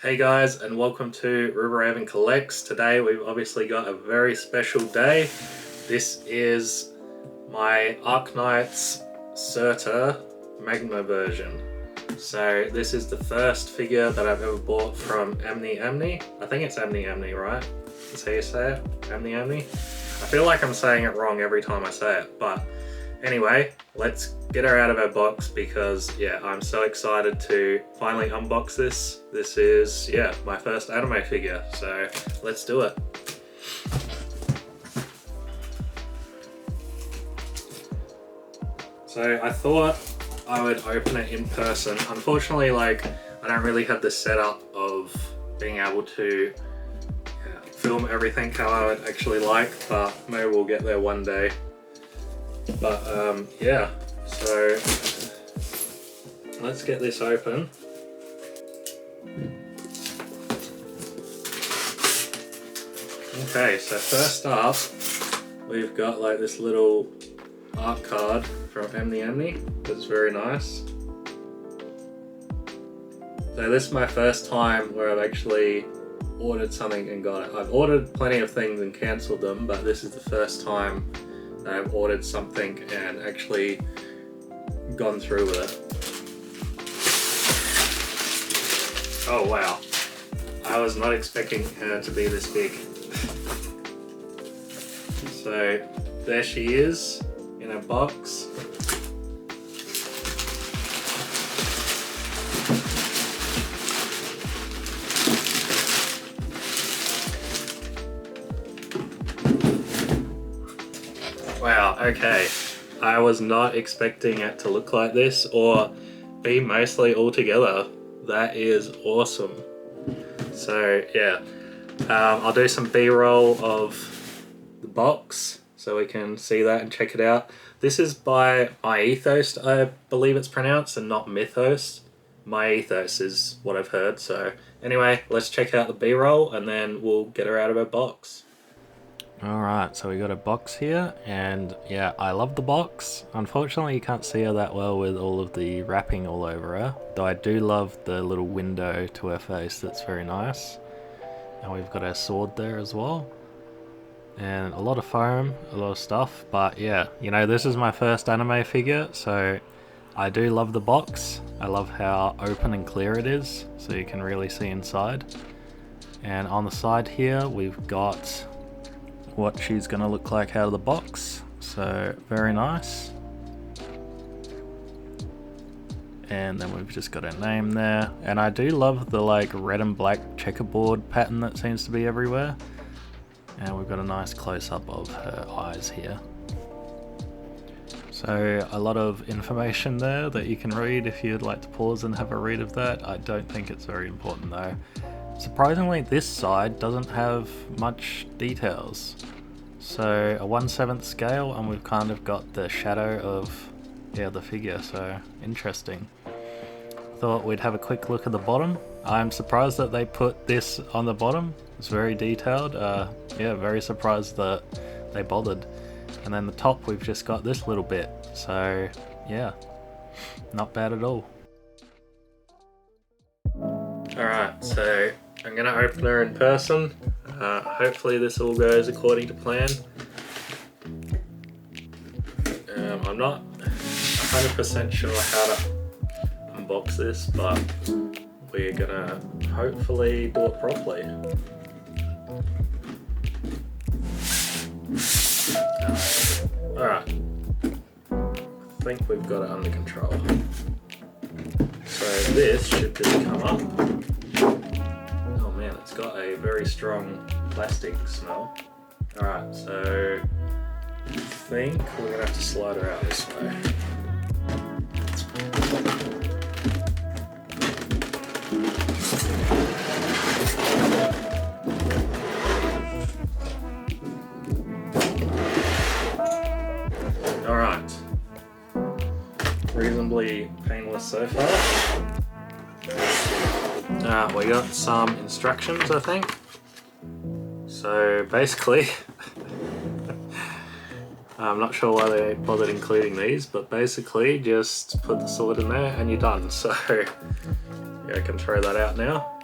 Hey guys, and welcome to Riverhaven Collects. Today we've obviously got a very special day. This is my Arknights Surtr Magma version. So this is the first figure that I've ever bought from Amni. I think it's Amni, right? That's how you say it? Amni? I feel like I'm saying it wrong every time I say it, but anyway, let's get her out of her box because, yeah, I'm so excited to finally unbox this. This is, yeah, my first anime figure, so let's do it. So I thought I would open it in person. Unfortunately, like, I don't really have the setup of being able to film everything how I would actually like, but maybe we'll get there one day. But yeah, so let's get this open. Okay, so first up, we've got like this little art card from Amni. That's very nice. So this is my first time where I've actually ordered something and got it. I've ordered plenty of things and cancelled them, but this is the first time I've ordered something and actually gone through with it. Oh wow, I was not expecting her to be this big. So there she is in a box. Wow, okay. I was not expecting it to look like this or be mostly all together. That is awesome. So yeah, I'll do some B-roll of the box so we can see that and check it out. This is by Myethos, I believe it's pronounced, and not Mythos. Myethos is what I've heard. So anyway, let's check out the B-roll and then we'll get her out of her box. Alright, so we got a box here, and yeah, I love the box. Unfortunately you can't see her that well with all of the wrapping all over her, though I do love the little window to her face. That's very nice. And we've got our sword there as well. And a lot of foam, a lot of stuff, but yeah, you know, this is my first anime figure, so I do love the box. I love how open and clear it is, so you can really see inside. And on the side here, we've got what she's going to look like out of the box, so very nice. And then we've just got her name there, and I do love the like red and black checkerboard pattern that seems to be everywhere. And we've got a nice close-up of her eyes here. So a lot of information there that you can read if you'd like to pause and have a read of that. I don't think it's very important though. Surprisingly, this side doesn't have much details. So a 1/7 scale, and we've kind of got the shadow of the figure, so interesting. Thought we'd have a quick look at the bottom. I'm surprised that they put this on the bottom. It's very detailed. Yeah, very surprised that they bothered. And then the top, we've just got this little bit. So yeah, not bad at all. Alright, so I'm going to open her in person. Hopefully this all goes according to plan. I'm not 100% sure how to unbox this, but we're going to hopefully do it properly. Alright, I think we've got it under control. So this should just come up. Oh man, it's got a very strong plastic smell. Alright, so I think we're going to have to slide her out this way. Alright. Reasonably painless so far. We got some instructions, I think. So basically, I'm not sure why they bothered including these, but basically just put the sword in there and you're done. So yeah, I can throw that out now.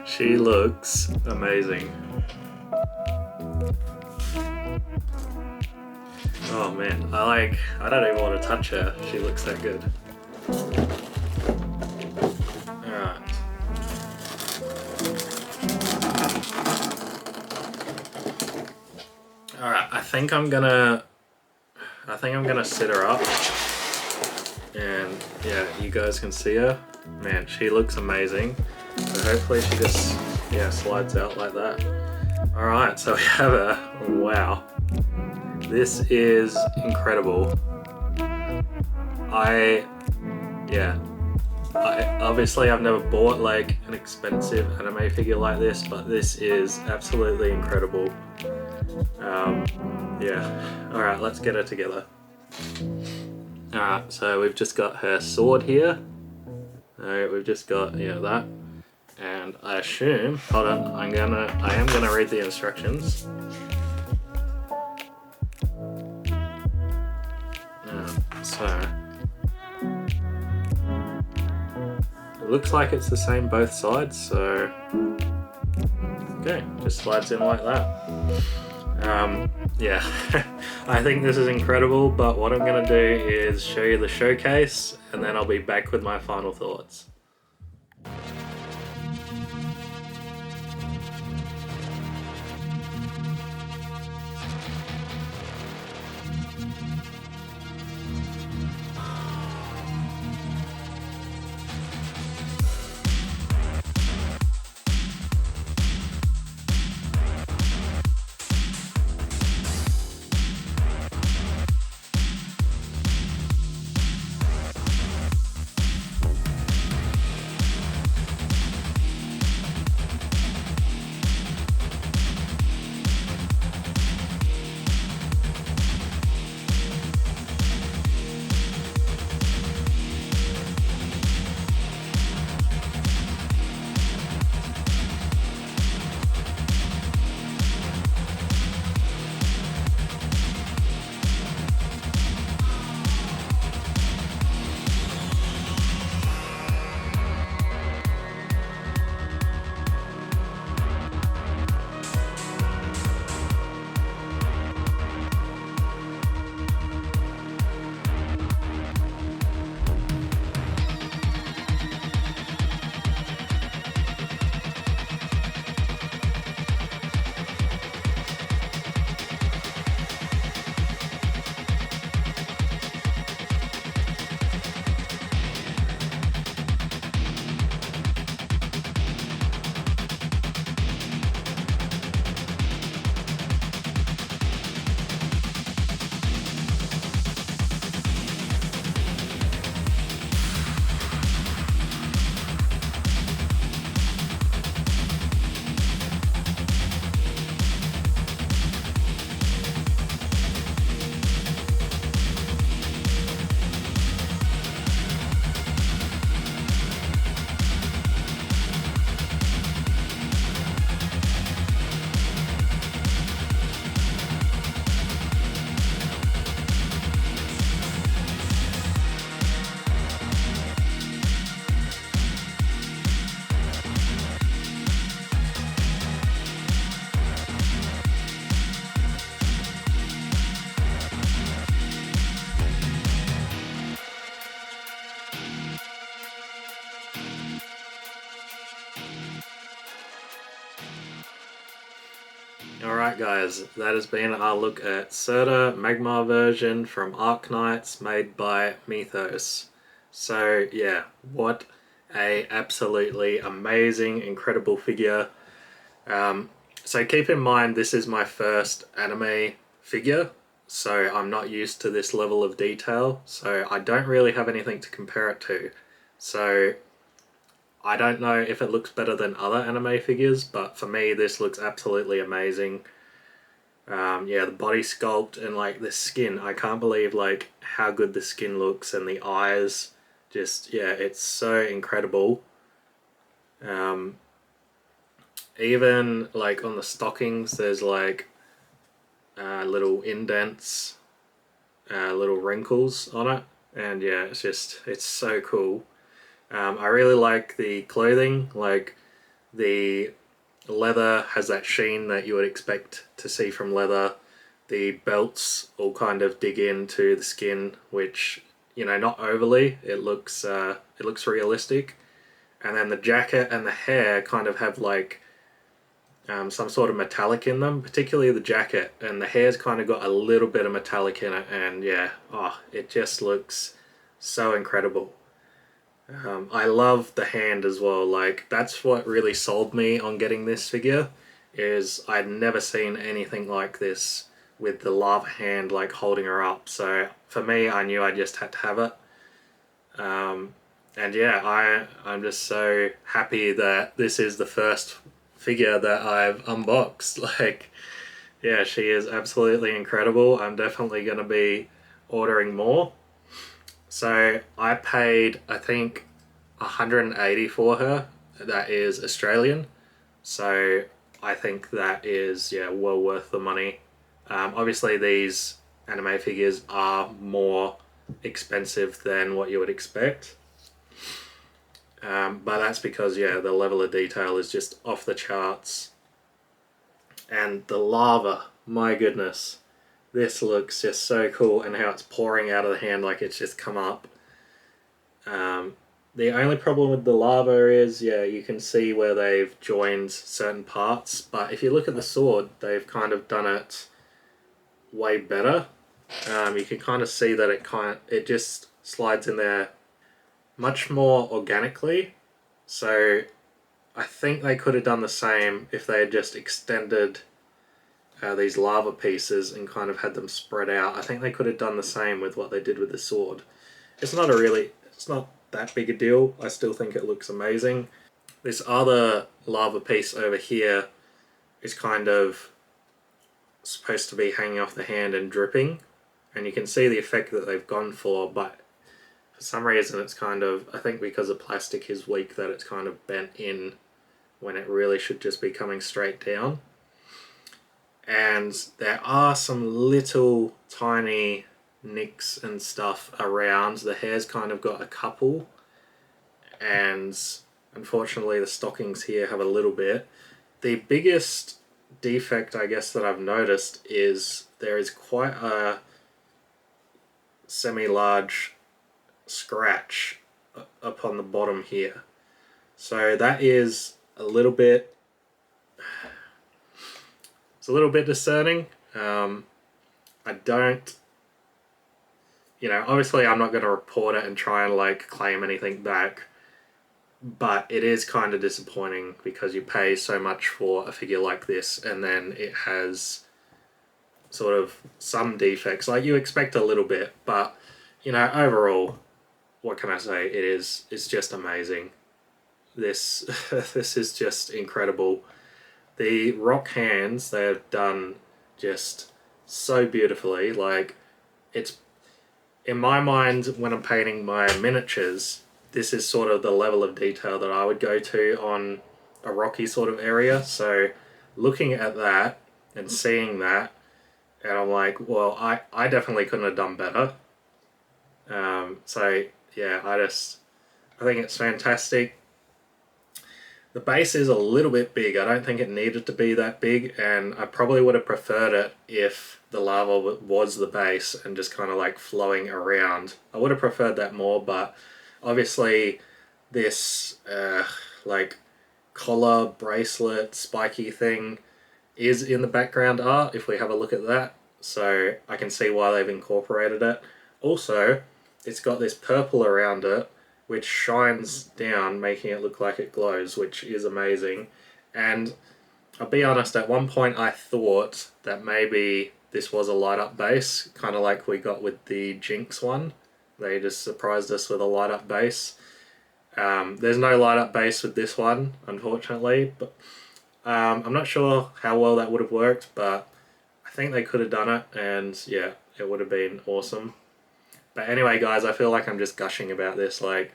She looks amazing. Oh man, I don't even want to touch her. She looks that good. Alright. Alright, I think I'm gonna sit her up. And yeah, you guys can see her. Man, she looks amazing. So hopefully she just, yeah, slides out like that. Alright, so we have her. Wow. This is incredible. Obviously I've never bought like an expensive anime figure like this, but this is absolutely incredible. Yeah. Alright, let's get her together. Alright, so we've just got her sword here. Alright, we've just got, yeah, that. And I assume, hold on, I am gonna read the instructions. So it looks like it's the same both sides, so okay, just slides in like that. Yeah, I think this is incredible, but what I'm gonna do is show you the showcase and then I'll be back with my final thoughts. Alright guys, that has been our look at Surtr Magma version from Arknights made by Myethos. So yeah, what a absolutely amazing, incredible figure. So keep in mind this is my first anime figure, so I'm not used to this level of detail, so I don't really have anything to compare it to. So I don't know if it looks better than other anime figures, but for me this looks absolutely amazing. Yeah, the body sculpt and like the skin, I can't believe like how good the skin looks and the eyes. Just, yeah, it's so incredible. Even like on the stockings there's like little indents, little wrinkles on it, and yeah, it's so cool. I really like the clothing, like the leather has that sheen that you would expect to see from leather. The belts all kind of dig into the skin, which, you know, not overly. It looks realistic. And then the jacket and the hair kind of have like some sort of metallic in them, particularly the jacket, and the hair's kind of got a little bit of metallic in it, and yeah, oh, it just looks so incredible. I love the hand as well. Like, that's what really sold me on getting this figure, is I'd never seen anything like this with the lava hand like holding her up. So for me, I knew I just had to have it. And yeah, I'm just so happy that this is the first figure that I've unboxed. Like, yeah, she is absolutely incredible. I'm definitely going to be ordering more. So I paid, I think, 180 for her. That is Australian. So I think that is, yeah, well worth the money. Obviously these anime figures are more expensive than what you would expect. But that's because, yeah, the level of detail is just off the charts. And the lava, my goodness. This looks just so cool, and how it's pouring out of the hand like it's just come up. The only problem with the lava is, yeah, you can see where they've joined certain parts, but if you look at the sword, they've kind of done it way better. You can kind of see that it just slides in there much more organically. So I think they could have done the same if they had just extended these lava pieces and kind of had them spread out. I think they could have done the same with what they did with the sword. It's not that big a deal. I still think it looks amazing. This other lava piece over here is kind of supposed to be hanging off the hand and dripping, and you can see the effect that they've gone for, but for some reason it's kind of, I think because the plastic is weak, that it's kind of bent in when it really should just be coming straight down. And there are some little tiny nicks and stuff around. The hair's kind of got a couple, and unfortunately the stockings here have a little bit. The biggest defect, I guess, that I've noticed is there is quite a semi-large scratch upon the bottom here. So that is a little bit, it's a little bit discerning. I don't, you know, obviously I'm not going to report it and try and like claim anything back, but it is kind of disappointing because you pay so much for a figure like this and then it has sort of some defects. Like, you expect a little bit, but you know, overall, what can I say? It's just amazing. This this is just incredible. The rock hands they have done just so beautifully. Like, it's, in my mind, when I'm painting my miniatures, this is sort of the level of detail that I would go to on a rocky sort of area. So looking at that and seeing that, and I'm like, well, I definitely couldn't have done better. So yeah, I think it's fantastic. The base is a little bit big. I don't think it needed to be that big, and I probably would have preferred it if the lava was the base and just kind of like flowing around. I would have preferred that more, but obviously this like collar, bracelet, spiky thing is in the background art if we have a look at that. So I can see why they've incorporated it. Also, it's got this purple around it which shines down, making it look like it glows, which is amazing. And I'll be honest, at one point I thought that maybe this was a light up base, kind of like we got with the Jinx one. They just surprised us with a light up base. There's no light up base with this one, unfortunately, but I'm not sure how well that would have worked, but I think they could have done it, and yeah, it would have been awesome. But anyway, guys, I feel like I'm just gushing about this. Like,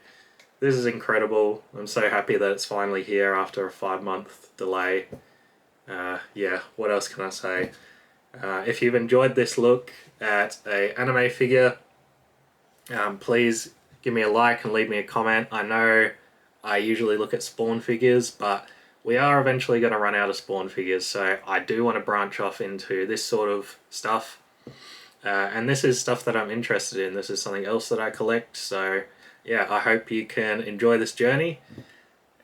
this is incredible. I'm so happy that it's finally here after a 5-month delay. Yeah, what else can I say? If you've enjoyed this look at an anime figure, please give me a like and leave me a comment. I know I usually look at spawn figures, but we are eventually going to run out of spawn figures, so I do want to branch off into this sort of stuff. And this is stuff that I'm interested in. This is something else that I collect, so yeah, I hope you can enjoy this journey.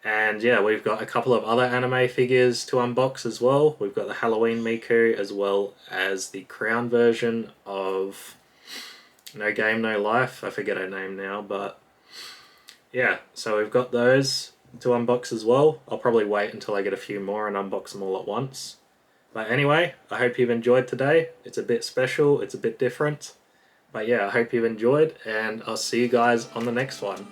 And yeah, we've got a couple of other anime figures to unbox as well. We've got the Halloween Miku, as well as the crown version of No Game, No Life. I forget her name now, but yeah, so we've got those to unbox as well. I'll probably wait until I get a few more and unbox them all at once. But anyway, I hope you've enjoyed today. It's a bit special, it's a bit different. But yeah, I hope you've enjoyed, and I'll see you guys on the next one.